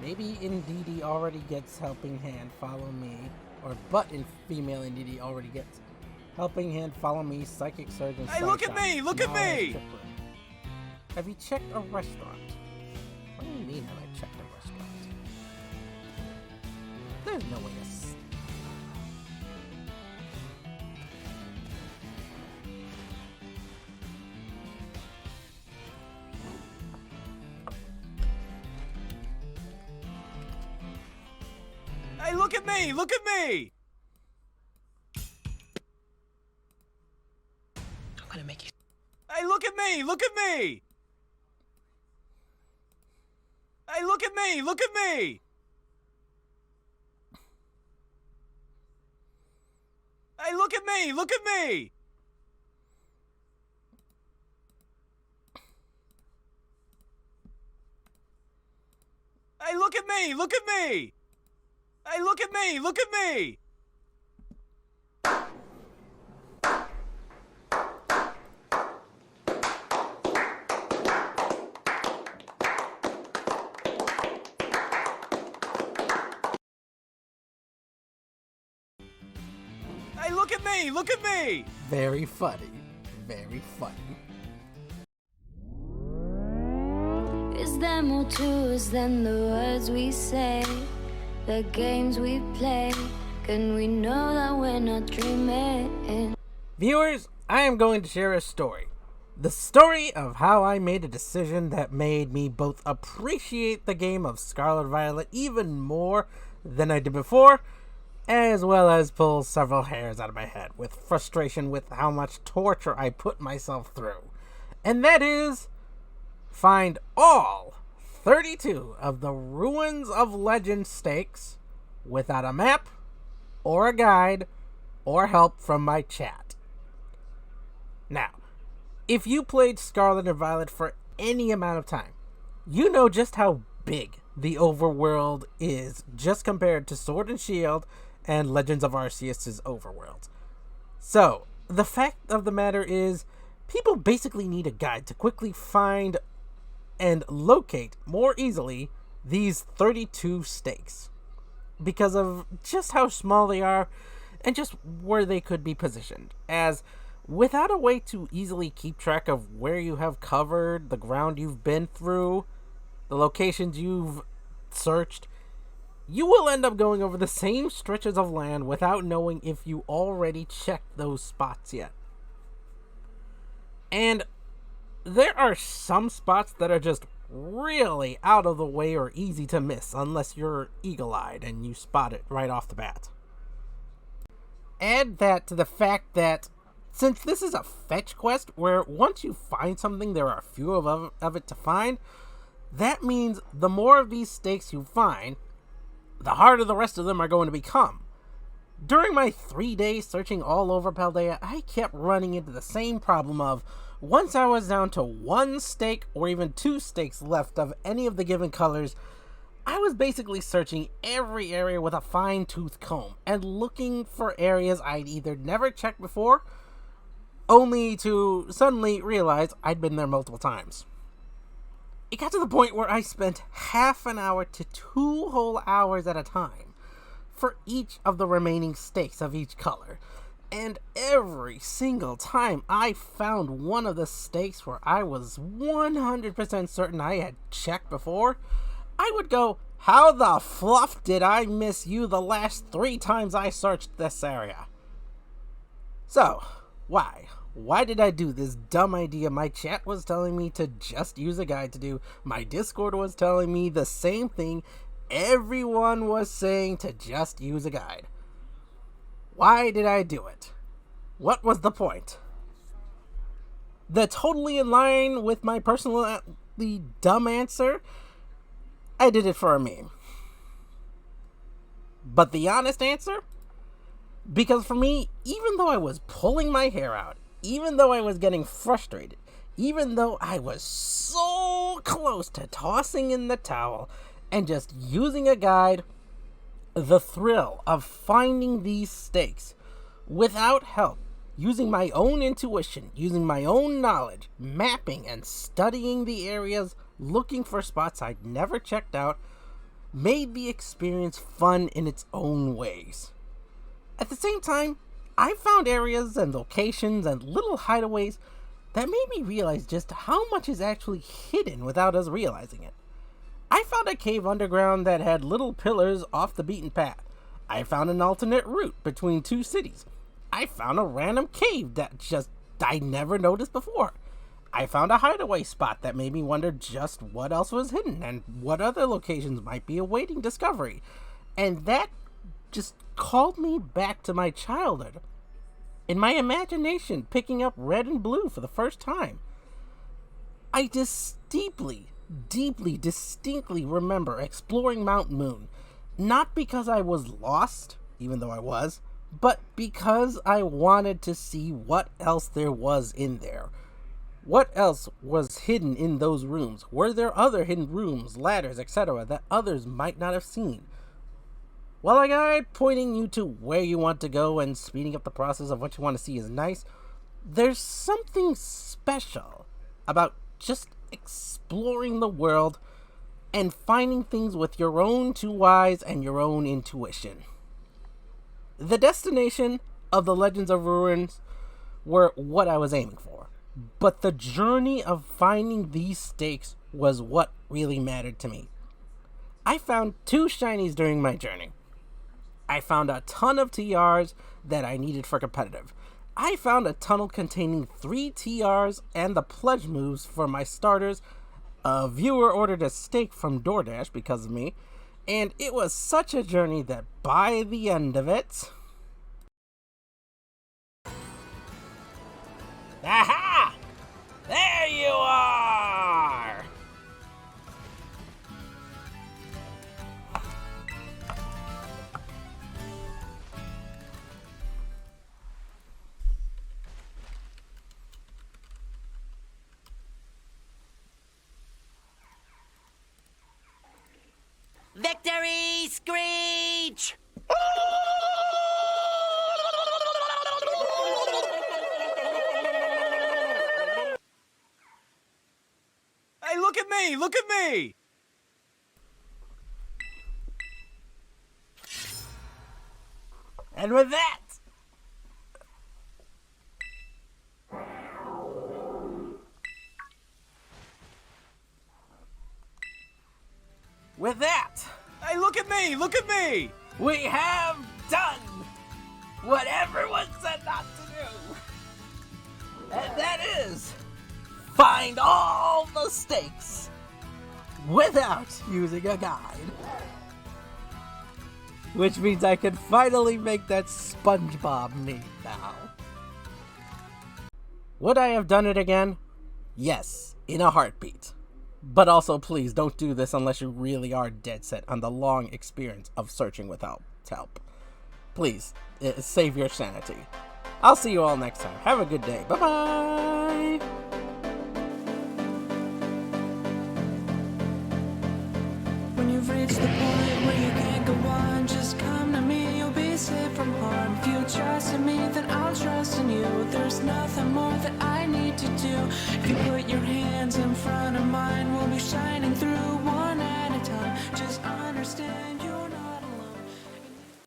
Maybe Indeedee already gets helping hand, follow me. Or but in female Indeedee already gets helping hand, follow me, psychic surgeon. Hey, look at me! Look at me! Have you checked a restaurant? What do you mean have I checked a restaurant? There's no way to Hey, look at me! Look at me! I'm gonna make you... Hey, look at me! Look at me! Hey, look at me! Look at me! Hey, look at me! Look at me! Hey, look at me! Look at me! Hey, look at me! Look at me! Hey, look at me! Look at me! Very funny. Very funny. Is there more to us than the words we say? The games we play? Can we know that we're not dreaming? Viewers, I am going to share a story. The story of how I made a decision that made me both appreciate the game of Scarlet Violet even more than I did before, as well as pull several hairs out of my head with frustration with how much torture I put myself through. And that is, find all 32 of the Ruins of Legend stakes without a map, or a guide, or help from my chat. Now, if you played Scarlet and Violet for any amount of time, you know just how big the overworld is just compared to Sword and Shield and Legends of Arceus' overworld. So, the fact of the matter is, people basically need a guide to quickly find and locate more easily these 32 stakes because of just how small they are and just where they could be positioned, as without a way to easily keep track of where you have covered, the ground you've been through, the locations you've searched, you will end up going over the same stretches of land without knowing if you already checked those spots yet. And there are some spots that are just really out of the way or easy to miss unless you're eagle-eyed and you spot it right off the bat. Add that to the fact that since this is a fetch quest where once you find something there are few of it to find, that means the more of these stakes you find, the harder the rest of them are going to become. During my 3 days searching all over Paldea, I kept running into the same problem of, once I was down to one stake or even two stakes left of any of the given colors, I was basically searching every area with a fine-tooth comb and looking for areas I'd either never checked before, only to suddenly realize I'd been there multiple times. It got to the point where I spent half an hour to 2 whole hours at a time for each of the remaining stakes of each color. And every single time I found one of the stakes where I was 100% certain I had checked before, I would go, how the fluff did I miss you the last 3 times I searched this area? So, why? Why did I do this dumb idea my chat was telling me to just use a guide to do? My Discord was telling me the same thing. Everyone was saying to just use a guide. Why did I do it? What was the point? The totally in line with my personally dumb answer, I did it for a meme. But the honest answer? Because for me, even though I was pulling my hair out, even though I was getting frustrated, even though I was so close to tossing in the towel and just using a guide, the thrill of finding these stakes without help, using my own intuition, using my own knowledge, mapping and studying the areas, looking for spots I'd never checked out, made the experience fun in its own ways. At the same time, I found areas and locations and little hideaways that made me realize just how much is actually hidden without us realizing it. I found a cave underground that had little pillars off the beaten path. I found an alternate route between two cities. I found a random cave that I never noticed before. I found a hideaway spot that made me wonder just what else was hidden and what other locations might be awaiting discovery. And that just called me back to my childhood. In my imagination, picking up red and blue for the first time. I just distinctly remember exploring Mount Moon, not because I was lost, even though I was, but because I wanted to see what else there was in there. What else was hidden in those rooms? Were there other hidden rooms, ladders, etc. that others might not have seen? While a guide pointing you to where you want to go and speeding up the process of what you want to see is nice, there's something special about just exploring the world and finding things with your own two eyes and your own intuition. The destination of the Legends of Ruins were what I was aiming for, but the journey of finding these stakes was what really mattered to me. I found 2 shinies during my journey. I found a ton of TRs that I needed for competitive. I found a tunnel containing 3 TRs and the pledge moves for my starters. A viewer ordered a steak from DoorDash because of me, and it was such a journey that by the end of it... Aha! There you are! Victory screech! Hey, look at me! Look at me! And with that... With that... Hey, look at me! Look at me! we have done what everyone said not to do. And that is find all the stakes without using a guide. Which means I can finally make that SpongeBob meme now. Would I have done it again? Yes, in a heartbeat. But also, please don't do this unless you really are dead set on the long experience of searching without help. Please, save your sanity. I'll see you all next time. Have a good day. Bye-bye! When you've reached the point where you can't go on, just come to me, you'll be safe from harm. If you trust in me, then I'll trust in you. There's nothing more that I need to do. If you put your hands in front of mine, we'll be shining through one at a time. Just understand you're